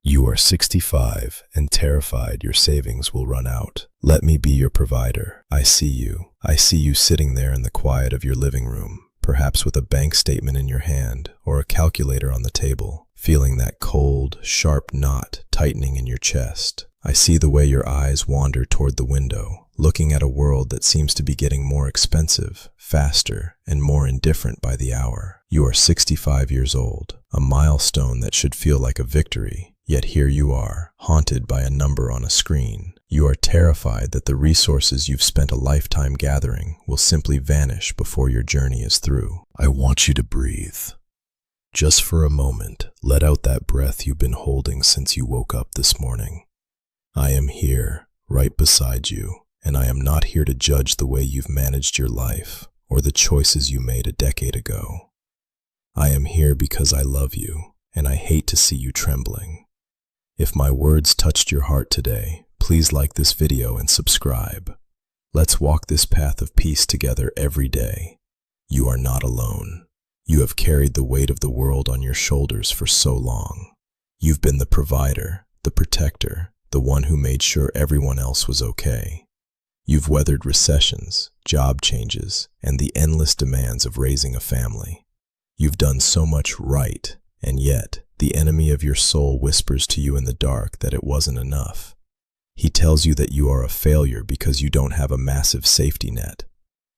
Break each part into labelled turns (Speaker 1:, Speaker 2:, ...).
Speaker 1: You are 65 and terrified your savings will run out. Let me be your provider. I see you. I see you sitting there in the quiet of your living room, perhaps with a bank statement in your hand or a calculator on the table, feeling that cold, sharp knot tightening in your chest. I see the way your eyes wander toward the window, looking at a world that seems to be getting more expensive, faster, and more indifferent by the hour. You are 65 years old, a milestone that should feel like a victory, yet here you are, haunted by a number on a screen. You are terrified that the resources you've spent a lifetime gathering will simply vanish before your journey is through. I want you to breathe. Just for a moment, let out that breath you've been holding since you woke up this morning. I am here, right beside you, and I am not here to judge the way you've managed your life or the choices you made a decade ago. I am here because I love you, and I hate to see you trembling. If my words touched your heart today, please like this video and subscribe. Let's walk this path of peace together every day. You are not alone. You have carried the weight of the world on your shoulders for so long. You've been the provider, the protector, the one who made sure everyone else was okay. You've weathered recessions, job changes, and the endless demands of raising a family. You've done so much right, and yet, the enemy of your soul whispers to you in the dark that it wasn't enough. He tells you that you are a failure because you don't have a massive safety net.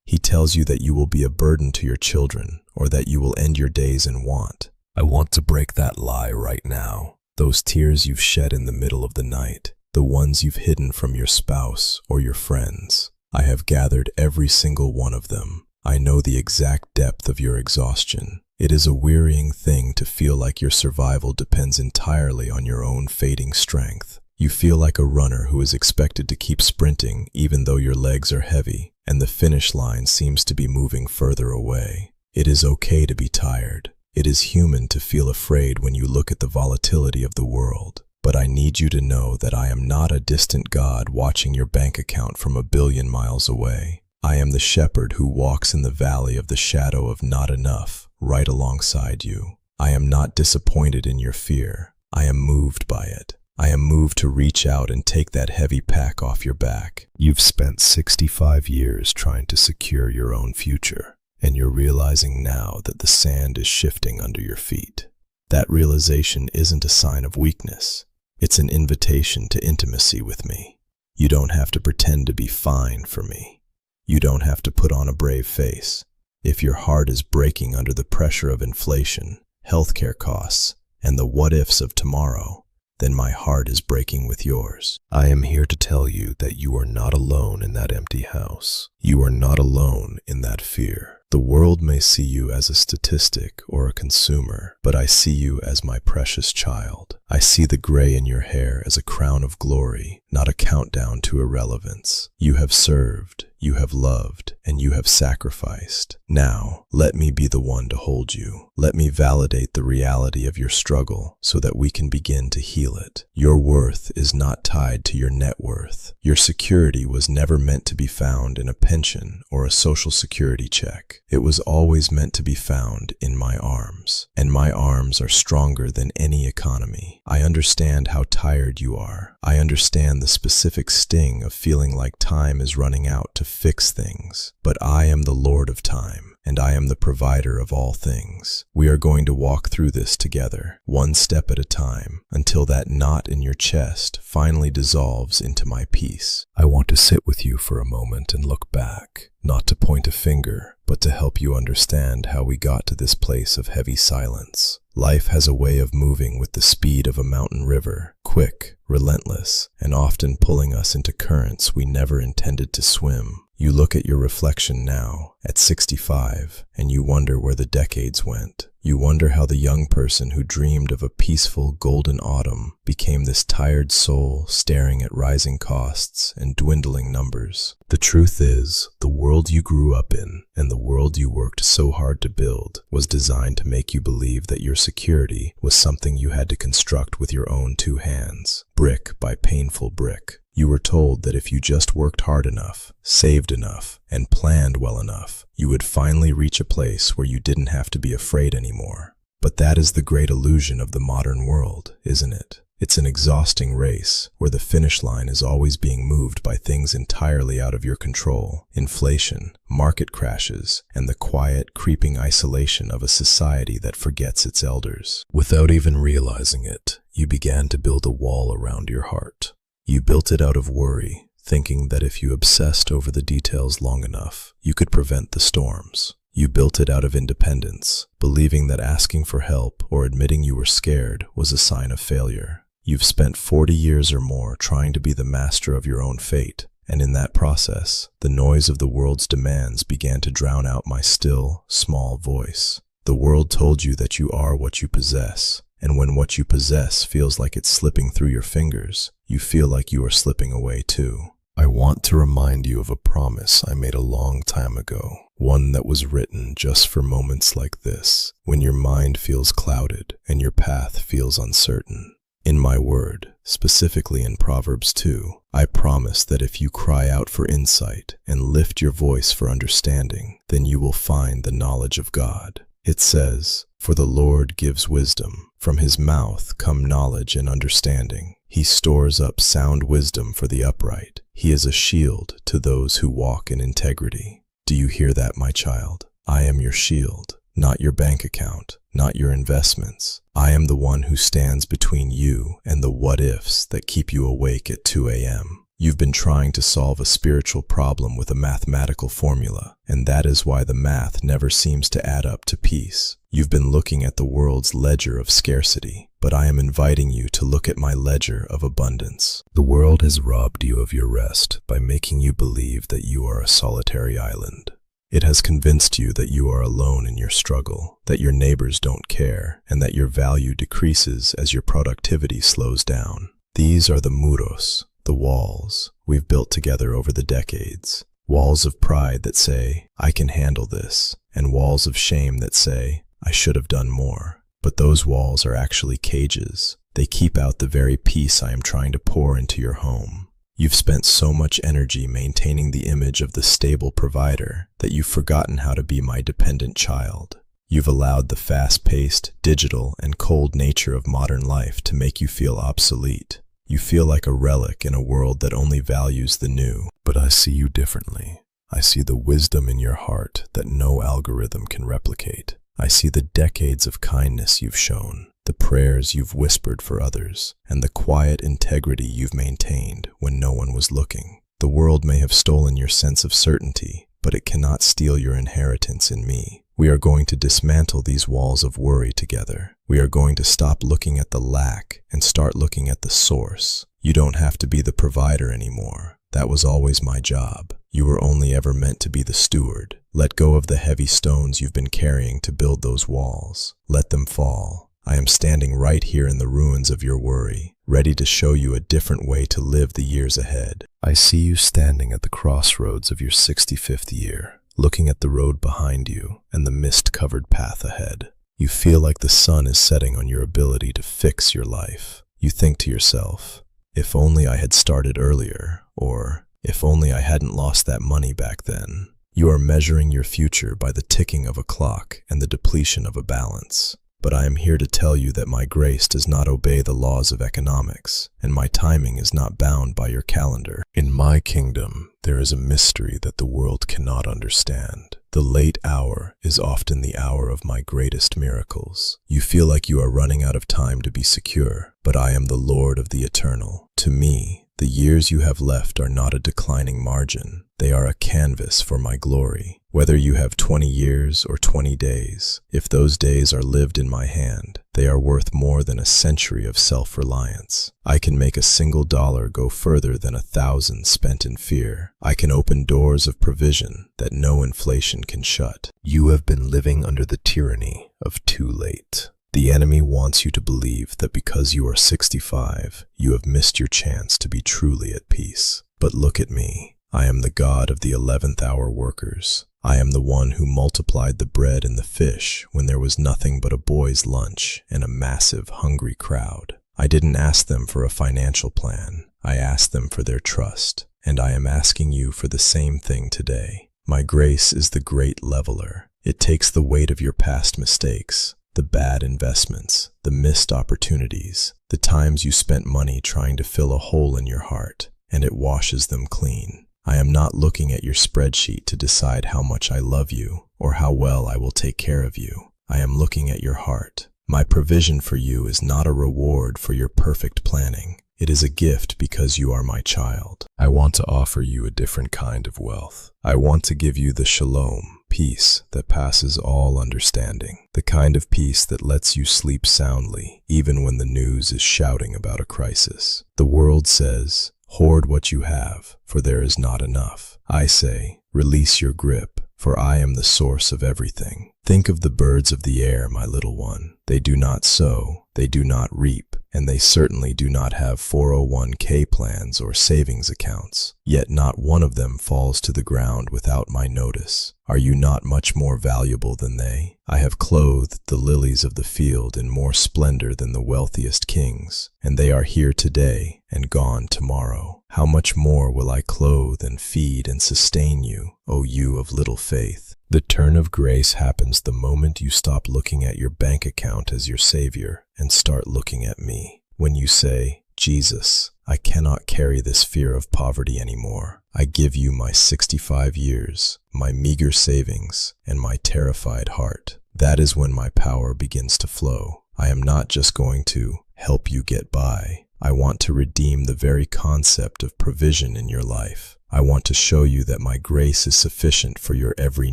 Speaker 1: He tells you that you will be a burden to your children, or that you will end your days in want. I want to break that lie right now. Those tears you've shed in the middle of the night, the ones you've hidden from your spouse or your friends. I have gathered every single one of them. I know the exact depth of your exhaustion. It is a wearying thing to feel like your survival depends entirely on your own fading strength. You feel like a runner who is expected to keep sprinting even though your legs are heavy and the finish line seems to be moving further away. It is okay to be tired. It is human to feel afraid when you look at the volatility of the world. But I need you to know that I am not a distant God watching your bank account from 1 billion miles away. I am the shepherd who walks in the valley of the shadow of not enough, right alongside you. I am not disappointed in your fear. I am moved by it. I am moved to reach out and take that heavy pack off your back. You've spent 65 years trying to secure your own future, and you're realizing now that the sand is shifting under your feet. That realization isn't a sign of weakness. It's an invitation to intimacy with me. You don't have to pretend to be fine for me. You don't have to put on a brave face. If your heart is breaking under the pressure of inflation, healthcare costs, and the what-ifs of tomorrow, then my heart is breaking with yours. I am here to tell you that you are not alone in that empty house. You are not alone in that fear. The world may see you as a statistic or a consumer, but I see you as my precious child. I see the gray in your hair as a crown of glory, not a countdown to irrelevance. You have served, you have loved, and you have sacrificed. Now, let me be the one to hold you. Let me validate the reality of your struggle so that we can begin to heal it. Your worth is not tied to your net worth. Your security was never meant to be found in a pension or a social security check. It was always meant to be found in my arms, and my arms are stronger than any economy. I understand how tired you are. I understand the specific sting of feeling like time is running out to fix things. But I am the Lord of time, and I am the provider of all things. We are going to walk through this together, one step at a time, until that knot in your chest finally dissolves into my peace. I want to sit with you for a moment and look back, not to point a finger, but to help you understand how we got to this place of heavy silence. Life has a way of moving with the speed of a mountain river, quick, relentless, and often pulling us into currents we never intended to swim. You look at your reflection now, at 65, and you wonder where the decades went. You wonder how the young person who dreamed of a peaceful golden autumn became this tired soul staring at rising costs and dwindling numbers. The truth is, the world you grew up in and the world you worked so hard to build was designed to make you believe that your security was something you had to construct with your own 2 hands, brick by painful brick. You were told that if you just worked hard enough, saved enough, and planned well enough, you would finally reach a place where you didn't have to be afraid anymore. But that is the great illusion of the modern world, isn't it? It's an exhausting race where the finish line is always being moved by things entirely out of your control: inflation, market crashes, and the quiet, creeping isolation of a society that forgets its elders. Without even realizing it, you began to build a wall around your heart. You built it out of worry, thinking that if you obsessed over the details long enough, you could prevent the storms. You built it out of independence, believing that asking for help or admitting you were scared was a sign of failure. You've spent 40 years or more trying to be the master of your own fate, and in that process, the noise of the world's demands began to drown out my still, small voice. The world told you that you are what you possess, and when what you possess feels like it's slipping through your fingers, you feel like you are slipping away too. I want to remind you of a promise I made a long time ago, one that was written just for moments like this, when your mind feels clouded and your path feels uncertain. In my word, specifically in Proverbs 2, I promise that if you cry out for insight and lift your voice for understanding, then you will find the knowledge of God. It says, "For the Lord gives wisdom. From his mouth come knowledge and understanding. He stores up sound wisdom for the upright. He is a shield to those who walk in integrity." Do you hear that, my child? I am your shield, not your bank account, not your investments. I am the one who stands between you and the what-ifs that keep you awake at 2 a.m. You've been trying to solve a spiritual problem with a mathematical formula, and that is why the math never seems to add up to peace. You've been looking at the world's ledger of scarcity, but I am inviting you to look at my ledger of abundance. The world has robbed you of your rest by making you believe that you are a solitary island. It has convinced you that you are alone in your struggle, that your neighbors don't care, and that your value decreases as your productivity slows down. These are the muros, the walls we've built together over the decades. Walls of pride that say, "I can handle this," and walls of shame that say, "I should have done more." But those walls are actually cages. They keep out the very peace I am trying to pour into your home. You've spent so much energy maintaining the image of the stable provider that you've forgotten how to be my dependent child. You've allowed the fast-paced, digital, and cold nature of modern life to make you feel obsolete. You feel like a relic in a world that only values the new. But I see you differently. I see the wisdom in your heart that no algorithm can replicate. I see the decades of kindness you've shown, the prayers you've whispered for others, and the quiet integrity you've maintained when no one was looking. The world may have stolen your sense of certainty, but it cannot steal your inheritance in me. We are going to dismantle these walls of worry together. We are going to stop looking at the lack and start looking at the source. You don't have to be the provider anymore. That was always my job. You were only ever meant to be the steward. Let go of the heavy stones you've been carrying to build those walls. Let them fall. I am standing right here in the ruins of your worry, ready to show you a different way to live the years ahead. I see you standing at the crossroads of your 65th year, looking at the road behind you and the mist-covered path ahead. You feel like the sun is setting on your ability to fix your life. You think to yourself, if only I had started earlier, or if only I hadn't lost that money back then. You are measuring your future by the ticking of a clock and the depletion of a balance. But I am here to tell you that my grace does not obey the laws of economics, and my timing is not bound by your calendar. In my kingdom, there is a mystery that the world cannot understand. The late hour is often the hour of my greatest miracles. You feel like you are running out of time to be secure, but I am the Lord of the eternal. To me, the years you have left are not a declining margin. They are a canvas for my glory. Whether you have 20 years or 20 days, if those days are lived in my hand, they are worth more than a century of self-reliance. I can make a single dollar go further than 1,000 spent in fear. I can open doors of provision that no inflation can shut. You have been living under the tyranny of too late. The enemy wants you to believe that because you are 65, you have missed your chance to be truly at peace. But look at me. I am the God of the 11th hour workers. I am the one who multiplied the bread and the fish when there was nothing but a boy's lunch and a massive, hungry crowd. I didn't ask them for a financial plan. I asked them for their trust. And I am asking you for the same thing today. My grace is the great leveler. It takes the weight of your past mistakes, the bad investments, the missed opportunities, the times you spent money trying to fill a hole in your heart, and it washes them clean. I am not looking at your spreadsheet to decide how much I love you or how well I will take care of you. I am looking at your heart. My provision for you is not a reward for your perfect planning. It is a gift because you are my child. I want to offer you a different kind of wealth. I want to give you the shalom, peace that passes all understanding, the kind of peace that lets you sleep soundly, even when the news is shouting about a crisis. The world says, hoard what you have, for there is not enough. I say, release your grip, for I am the source of everything. Think of the birds of the air, my little one. They do not sow, they do not reap, and they certainly do not have 401k plans or savings accounts. Yet not one of them falls to the ground without my notice. Are you not much more valuable than they? I have clothed the lilies of the field in more splendor than the wealthiest kings, and they are here today and gone tomorrow. How much more will I clothe and feed and sustain you, O you of little faith? The turn of grace happens the moment you stop looking at your bank account as your savior and start looking at me. When you say, Jesus, I cannot carry this fear of poverty anymore. I give you my 65 years, my meager savings, and my terrified heart. That is when my power begins to flow. I am not just going to help you get by. I want to redeem the very concept of provision in your life. I want to show you that my grace is sufficient for your every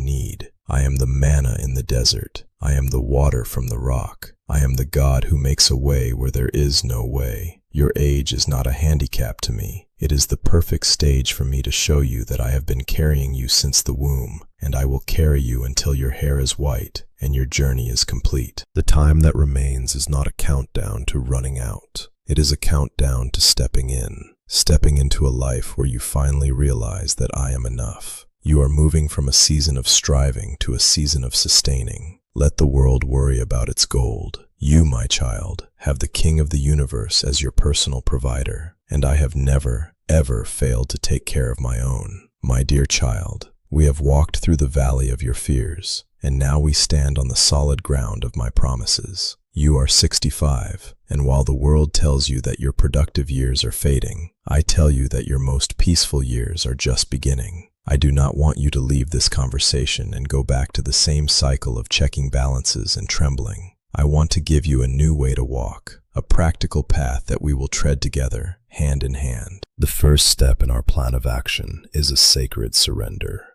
Speaker 1: need. I am the manna in the desert. I am the water from the rock. I am the God who makes a way where there is no way. Your age is not a handicap to me. It is the perfect stage for me to show you that I have been carrying you since the womb, and I will carry you until your hair is white and your journey is complete. The time that remains is not a countdown to running out. It is a countdown to stepping into a life where you finally realize that I am enough. You are moving from a season of striving to a season of sustaining. Let the world worry about its gold. You, my child, have the King of the universe as your personal provider, and I have never, ever failed to take care of my own. My dear child, we have walked through the valley of your fears, and now we stand on the solid ground of my promises. You are 65, and while the world tells you that your productive years are fading, I tell you that your most peaceful years are just beginning. I do not want you to leave this conversation and go back to the same cycle of checking balances and trembling. I want to give you a new way to walk, a practical path that we will tread together, hand in hand. The first step in our plan of action is a sacred surrender.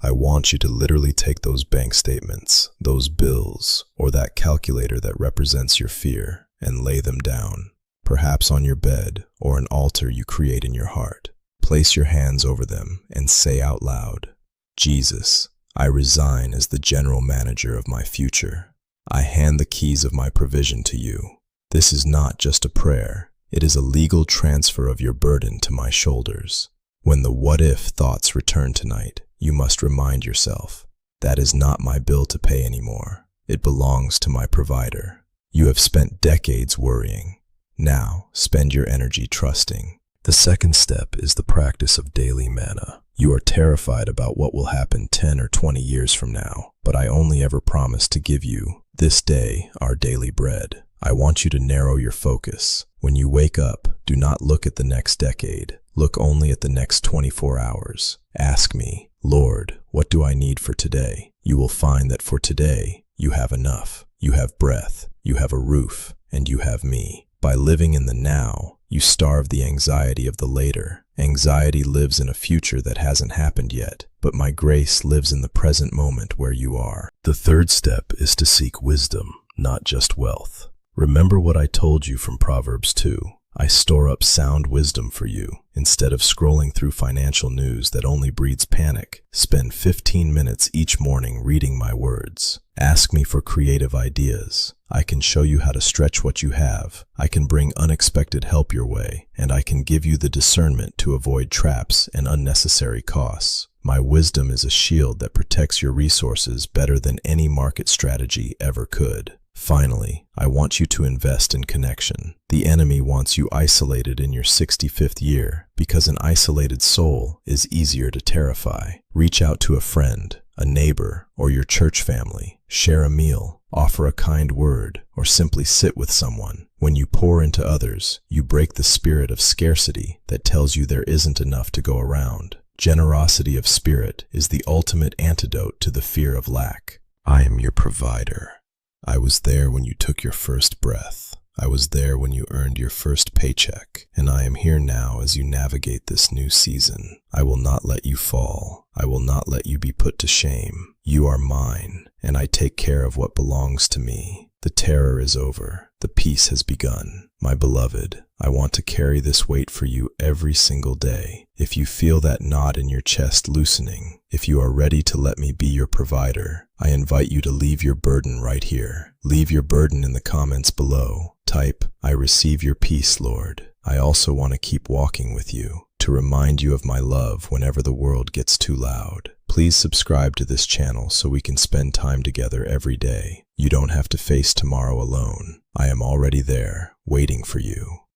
Speaker 1: I want you to literally take those bank statements, those bills, or that calculator that represents your fear, and lay them down, perhaps on your bed or an altar you create in your heart. Place your hands over them and say out loud, Jesus, I resign as the general manager of my future. I hand the keys of my provision to you. This is not just a prayer. It is a legal transfer of your burden to my shoulders. When the what-if thoughts return tonight, you must remind yourself, that is not my bill to pay anymore. It belongs to my provider. You have spent decades worrying. Now, spend your energy trusting. The second step is the practice of daily manna. You are terrified about what will happen 10 or 20 years from now, but I only ever promise to give you, this day, our daily bread. I want you to narrow your focus. When you wake up, do not look at the next decade. Look only at the next 24 hours. Ask me, Lord, what do I need for today? You will find that for today, you have enough. You have breath, you have a roof, and you have me. By living in the now, you starve the anxiety of the later. Anxiety lives in a future that hasn't happened yet, but my grace lives in the present moment where you are. The third step is to seek wisdom, not just wealth. Remember what I told you from Proverbs 2. I store up sound wisdom for you. Instead of scrolling through financial news that only breeds panic, spend 15 minutes each morning reading my words. Ask me for creative ideas. I can show you how to stretch what you have. I can bring unexpected help your way, and I can give you the discernment to avoid traps and unnecessary costs. My wisdom is a shield that protects your resources better than any market strategy ever could. Finally, I want you to invest in connection. The enemy wants you isolated in your 65th year because an isolated soul is easier to terrify. Reach out to a friend, a neighbor, or your church family. Share a meal, offer a kind word, or simply sit with someone. When you pour into others, you break the spirit of scarcity that tells you there isn't enough to go around. Generosity of spirit is the ultimate antidote to the fear of lack. I am your provider. I was there when you took your first breath. I was there when you earned your first paycheck, and I am here now as you navigate this new season. I will not let you fall. I will not let you be put to shame. You are mine, and I take care of what belongs to me. The terror is over. The peace has begun. My beloved, I want to carry this weight for you every single day. If you feel that knot in your chest loosening, if you are ready to let me be your provider, I invite you to leave your burden right here. Leave your burden in the comments below. Type, "I receive your peace, Lord." I also want to keep walking with you, to remind you of my love whenever the world gets too loud. Please subscribe to this channel so we can spend time together every day. You don't have to face tomorrow alone. I am already there, waiting for you.